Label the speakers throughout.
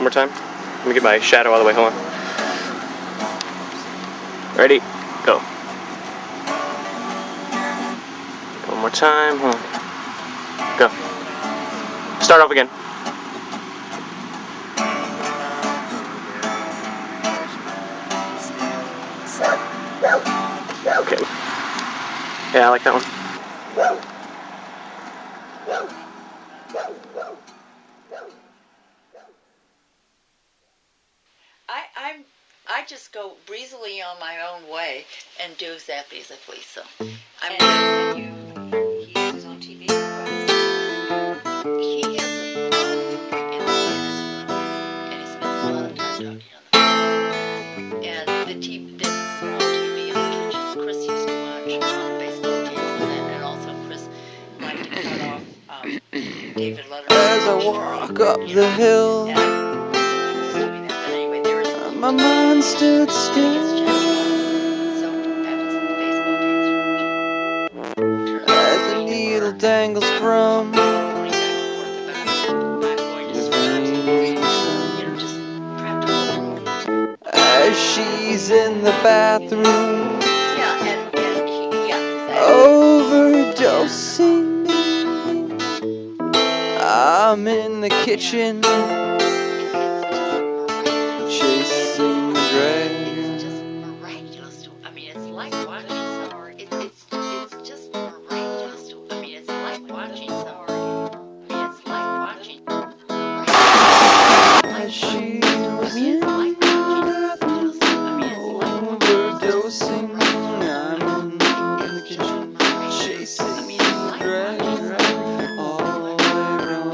Speaker 1: One more time. Let me get my shadow all the way. Hold on. Ready? Go. One more time. Hold on. Go. Start off again. Okay. Yeah, I like that one.
Speaker 2: I just go breezily on my own way and do Zappy as I please. So he has his own TV requests. He has a and he spends a lot of time talking on the phone. And the small TV in the kitchen, Chris used to watch baseball games with it, and also Chris liked to cut off David Letterman.
Speaker 3: As I walk up the hill, my mind stood still. As the needle dangles from his veins, as she's in the bathroom, overdosing. I'm in the kitchen, chasing dragons.
Speaker 2: I mean, it's like watching summer. It's just miraculous. I mean, it's like watching summer. I mean, it's like watching.
Speaker 3: As she was in the overdosing, I'm in the kitchen, chasing dragons all the way around.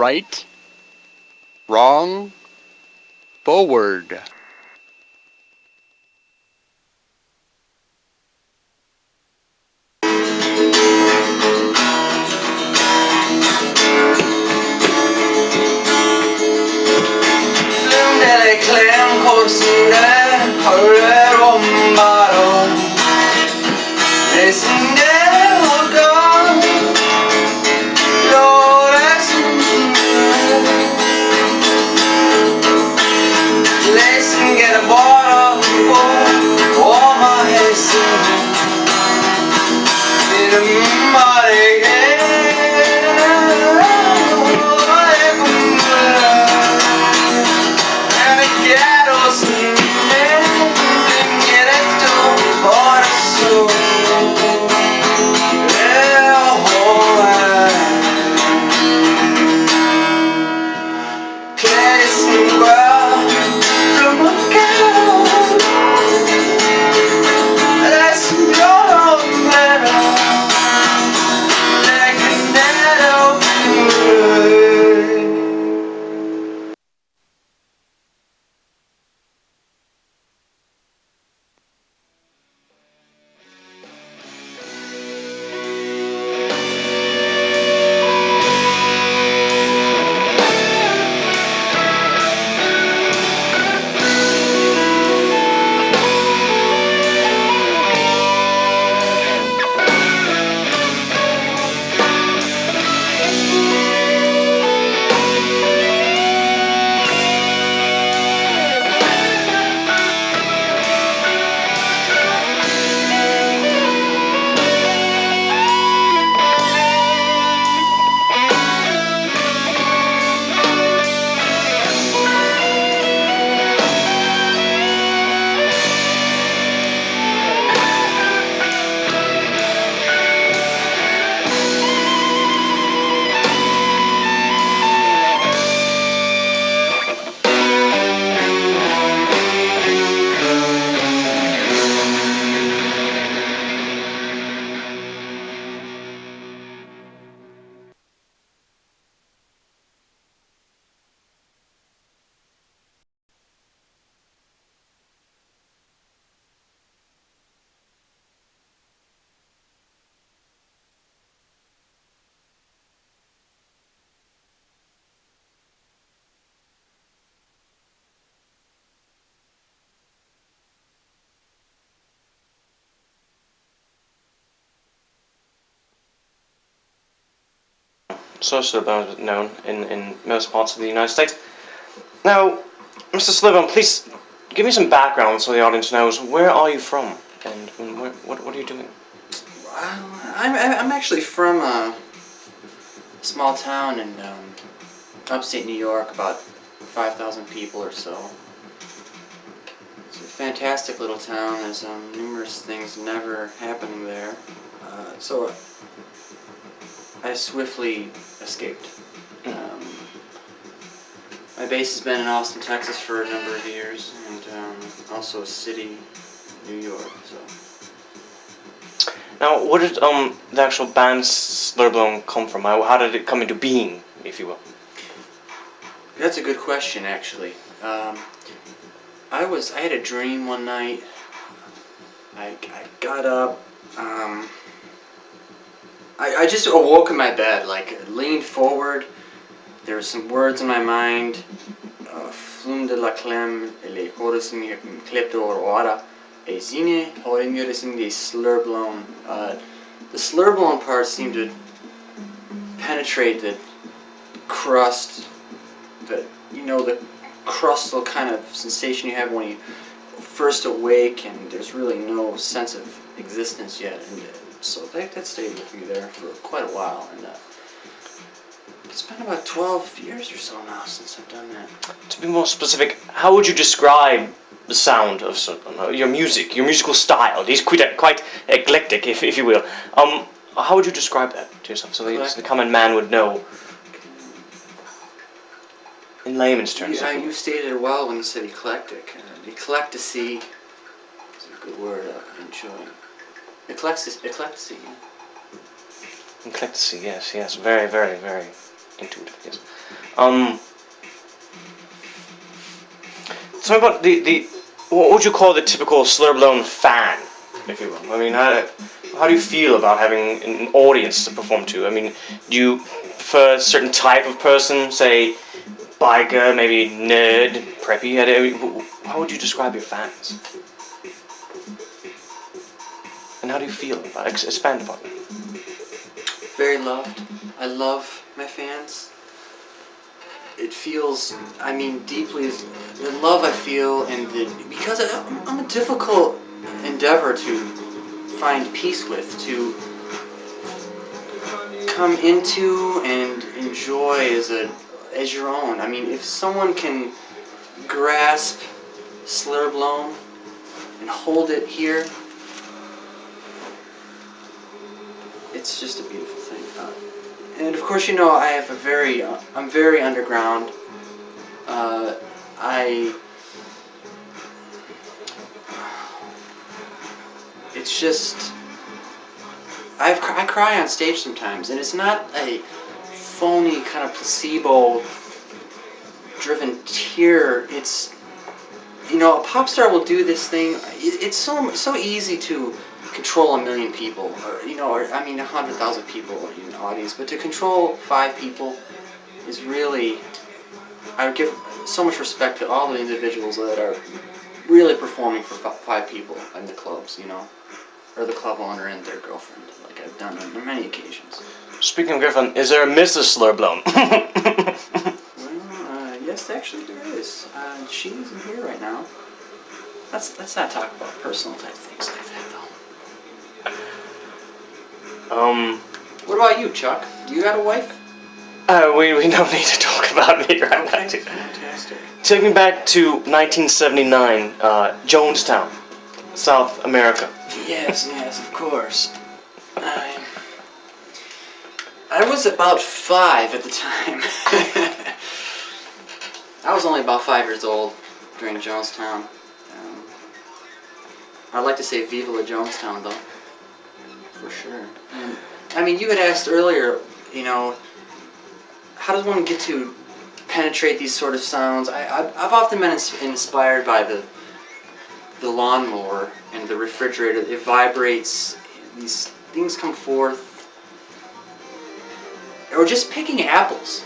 Speaker 4: Right, wrong, forward.
Speaker 3: Get
Speaker 1: So Slurblown is known in most parts of the United States. Now, Mr. Slurblown, please give me some background so the audience knows, where are you from, and what are you doing?
Speaker 3: I'm actually from a small town in upstate New York, about 5,000 people or so. It's a fantastic little town. There's numerous things never happening there. So I swiftly escaped. My base has been in Austin, Texas for a number of years, and also a city, New York. So.
Speaker 1: Now, where did the actual band Slurblown come from? How did it come into being, if you will?
Speaker 3: That's a good question, actually. I had a dream one night. I got up. I just awoke in my bed, like leaned forward. There were some words in my mind. Flum de la clem, ele horising klepto ora, a zine horimiorising de Slurblown. The Slurblown part seemed to penetrate the crust, the crustal kind of sensation you have when you first awake and there's really no sense of existence yet. And so that stayed with me there for quite a while. And it's been about 12 years or so now since I've done that.
Speaker 1: To be more specific, how would you describe the sound of your music, your musical style? It's quite eclectic, if you will. How would you describe that to yourself, so the common man would know? In layman's terms.
Speaker 3: You stated it well when you said eclectic. Eclecticy is a good word I'm enjoying. Eclecticy, yeah.
Speaker 1: Eclecticy, yes. Very, very, very intuitive, yes. Tell me about what would you call the typical Slurblown fan, if you will? I mean, how do you feel about having an audience to perform to? I mean, do you prefer a certain type of person, say, biker, maybe nerd, preppy? How would you describe your fans? And how do you feel about it? Expand upon it.
Speaker 3: Very loved. I love my fans. It feels, deeply, the love I feel, because I'm a difficult endeavor to find peace with, to come into and enjoy as your own. I mean, if someone can grasp Slurblown and hold it here, it's just a beautiful thing. And of course, I have I'm very underground. It's just, I cry on stage sometimes, and it's not a phony kind of placebo-driven tear. It's, a pop star will do this thing. It's so easy to control 1 million people, or 100,000 people in an audience, but to control 5 people is really, I would give so much respect to all the individuals that are really performing for 5 people in the clubs, or the club owner and their girlfriend, like I've done on many occasions.
Speaker 1: Speaking of girlfriend, is there a Mrs. Slurblown?
Speaker 3: Well, yes, actually there is. She isn't here right now. Let's not talk about personal type things like that, though. What about you, Chuck? You got a wife?
Speaker 1: We don't need to talk about me right now.
Speaker 3: Fantastic.
Speaker 1: Take me back to 1979, Jonestown, South America.
Speaker 3: Yes, of course. I was about 5 at the time. I was only about 5 years old during Jonestown. I'd like to say Viva la Jonestown, though. For sure. And, you had asked earlier, how does one get to penetrate these sort of sounds? I've often been inspired by the lawnmower and the refrigerator. It vibrates, these things come forth. Or just picking apples,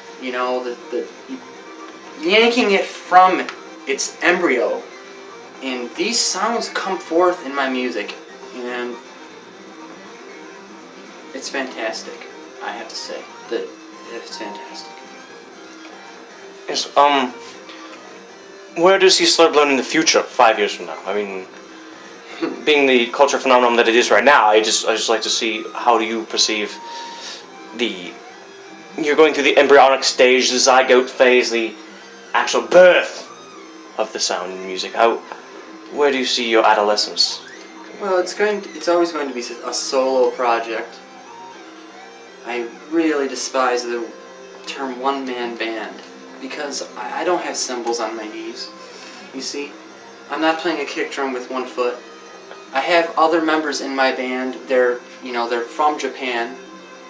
Speaker 3: yanking it from its embryo. And these sounds come forth in my music, and it's fantastic, I have to say. It's fantastic.
Speaker 1: Yes. Where do you see Slurblown in the future, 5 years from now? I mean, being the culture phenomenon that it is right now, I just like to see how do you perceive the. You're going through the embryonic stage, the zygote phase, the actual birth of the sound and music. Where do you see your adolescence?
Speaker 3: Well, it's always going to be a solo project. I really despise the term one-man band because I don't have cymbals on my knees. You see, I'm not playing a kick drum with one foot. I have other members in my band. They're from Japan.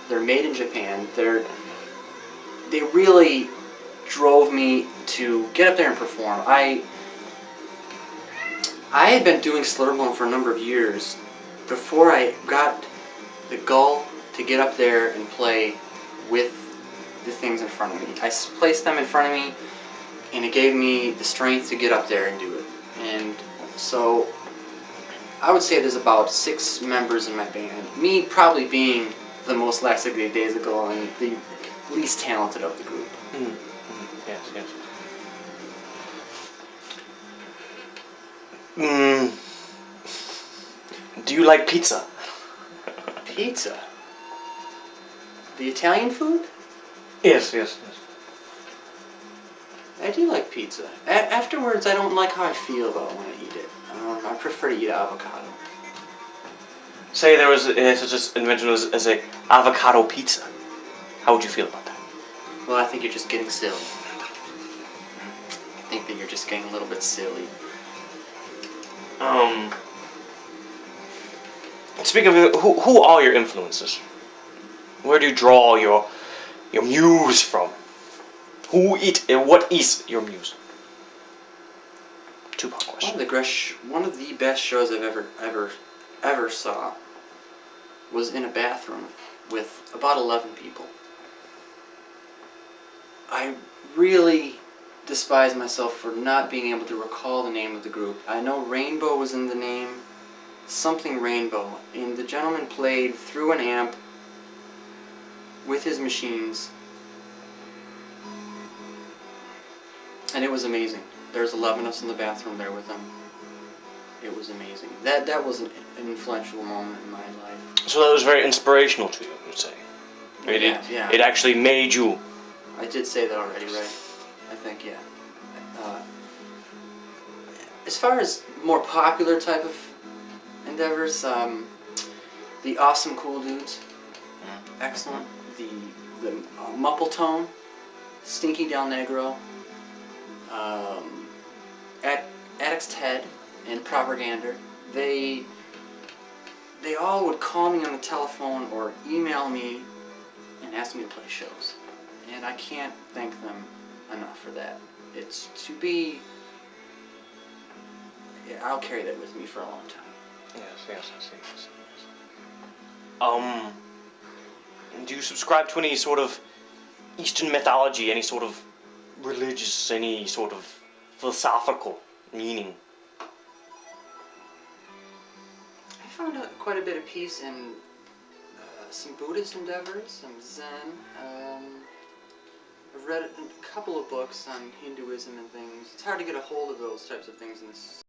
Speaker 3: They're made in Japan. They really drove me to get up there and perform. I had been doing Slurblown for a number of years before I got the gall to get up there and play with the things in front of me. I placed them in front of me, and it gave me the strength to get up there and do it. And so I would say there's about 6 members in my band. Me probably being the most lackadaisical and the least talented of the group.
Speaker 1: Yes, yes. Do you like pizza?
Speaker 3: Pizza? The Italian food?
Speaker 1: Yes, yes, yes.
Speaker 3: I do like pizza. Afterwards, I don't like how I feel about it when I eat it. I prefer to eat avocado.
Speaker 1: Say there was such an invention as a avocado pizza. How would you feel about that?
Speaker 3: Well, I think you're just getting silly. I think that you're just getting a little bit silly.
Speaker 1: Speaking of who are your influences? Where do you draw your muse from? What is your muse? Two-part question.
Speaker 3: One of the best shows I've ever saw was in a bathroom with about 11 people. I really despise myself for not being able to recall the name of the group. I know Rainbow was in the name, something Rainbow, and the gentleman played through an amp with his machines, and it was amazing. There's 11 of us in the bathroom there with him. It was amazing. That was an influential moment in my life.
Speaker 1: So that was very inspirational to you, you'd say.
Speaker 3: Yeah.
Speaker 1: It actually made you.
Speaker 3: I did say that already, right? I think, yeah. As far as more popular type of endeavors, the Awesome Cool Dudes, excellent. The Muppletone, Stinky Del Negro, Addict's Ted, and Propagander. They all would call me on the telephone or email me and ask me to play shows. And I can't thank them enough for that. It's to be... Yeah, I'll carry that with me for a long time.
Speaker 1: Yes, I see. Do you subscribe to any sort of Eastern mythology, any sort of religious, any sort of philosophical meaning?
Speaker 3: I found quite a bit of peace in some Buddhist endeavors, some Zen. I've read a couple of books on Hinduism and things. It's hard to get a hold of those types of things in this